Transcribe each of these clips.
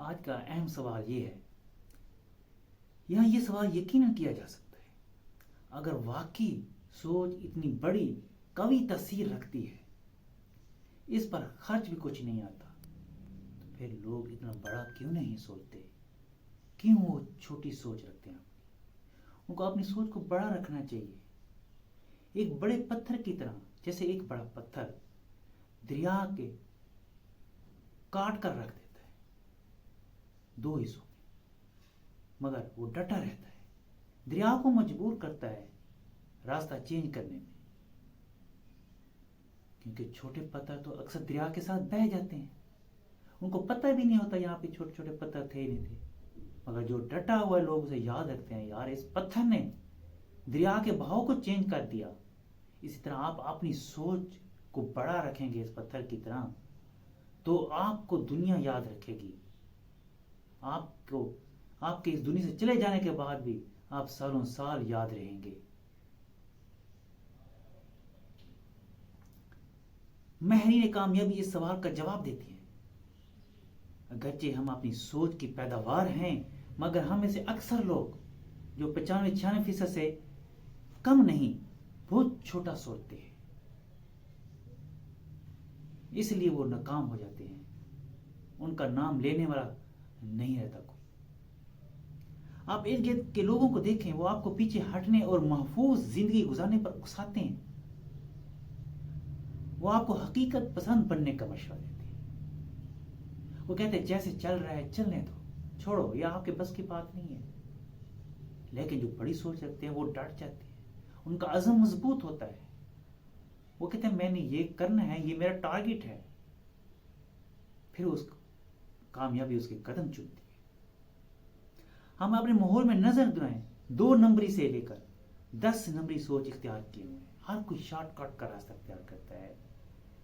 آج کا اہم سوال یہ ہے، یہاں یہ سوال یقیناً کیا جا سکتا ہے، اگر واقعی سوچ اتنی بڑی قوی تاثیر رکھتی ہے، اس پر خرچ بھی کچھ نہیں آتا، تو پھر لوگ اتنا بڑا کیوں نہیں سوچتے؟ کیوں وہ چھوٹی سوچ رکھتے ہیں؟ ان کو اپنی سوچ کو بڑا رکھنا چاہیے، ایک بڑے پتھر کی طرح، جیسے ایک بڑا پتھر دریا کے کاٹ کر رکھ دیتا ہے دو حصوں میں، مگر وہ ڈٹا رہتا ہے، دریا کو مجبور کرتا ہے راستہ چینج کرنے میں، کیونکہ چھوٹے پتھر تو اکثر دریا کے ساتھ بہہ جاتے ہیں، ان کو پتہ بھی نہیں ہوتا یہاں پہ چھوٹے چھوٹے پتھر تھے نہیں تھے، مگر جو ڈٹا ہوا ہے لوگ اسے یاد رکھتے ہیں، یار اس پتھر نے دریا کے بہاؤ کو چینج کر دیا۔ اسی طرح آپ اپنی سوچ کو بڑا رکھیں گے اس پتھر کی طرح، تو آپ کو دنیا یاد رکھے گی، آپ کے اس دنیا سے چلے جانے کے بعد بھی آپ سالوں سال یاد رہیں گے۔ ماہرین کامیابی اس سوال کا جواب دیتی ہیں، اگرچہ ہم اپنی سوچ کی پیداوار ہیں، مگر ہم میں سے اکثر لوگ جو 95-96% سے کم نہیں، بہت چھوٹا سوچتے ہیں، اس لیے وہ ناکام ہو جاتے ہیں، ان کا نام لینے والا نہیں رہتا کوئی۔ آپ ارد گرد کے لوگوں کو دیکھیں، وہ آپ کو پیچھے ہٹنے اور محفوظ زندگی گزارنے پر اکساتے ہیں، وہ آپ کو حقیقت پسند بننے کا مشورہ دیتے ہیں، وہ کہتے ہیں جیسے چل رہا ہے چلنے دو، چھوڑو، یہ آپ کے بس کی بات نہیں ہے۔ لیکن جو بڑی سوچ رکھتے ہیں وہ ڈٹ جاتے ہیں، ان کا عزم مضبوط ہوتا ہے، وہ کہتے ہیں میں نے یہ کرنا ہے، یہ میرا ٹارگٹ ہے، پھر اس کامیابی اس کے قدم چنتی ہے۔ ہم اپنے ماحول میں نظر دائیں 2 نمبری سے لے کر 10 نمبری سوچ اختیار کیے ہوئے ہیں، ہر کوئی شارٹ کٹ کا راستہ اختیار کرتا ہے،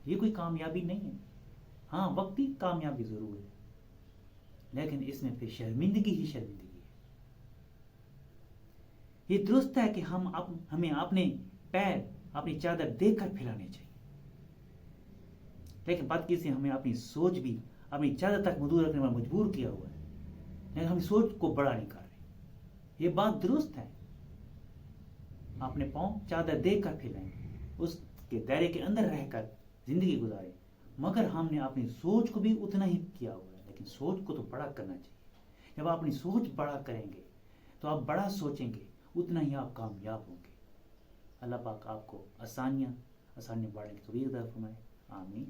یہ کوئی کامیابی نہیں ہے، ہاں وقتی کامیابی ضرور ہے، لیکن اس میں پھر شرمندگی ہی شرمندگی ہے۔ یہ درست ہے کہ ہمیں اپنے پیر اپنی چادر دیکھ کر پھیلانے چاہیے، لیکن بدقسمتی ہمیں اپنی سوچ بھی اپنی چادر تک محدود رکھنے پر مجبور کیا ہوا ہے، لیکن ہم سوچ کو بڑا نہیں کر رہے۔ یہ بات درست ہے، اپنے پاؤں چادر دیکھ کر پھیلائیں، اس کے دائرے کے اندر رہ کر زندگی گزاریں، مگر ہم نے اپنی سوچ کو بھی اتنا ہی کیا ہوا ہے، لیکن سوچ کو تو بڑا کرنا چاہیے۔ جب آپ اپنی سوچ بڑا کریں گے تو آپ بڑا سوچیں گے، اتنا ہی آپ کامیاب ہوں گے۔ اللہ پاک آپ کو آسانیاں بڑھنے کی توفیق عطا فرمائے، آمین۔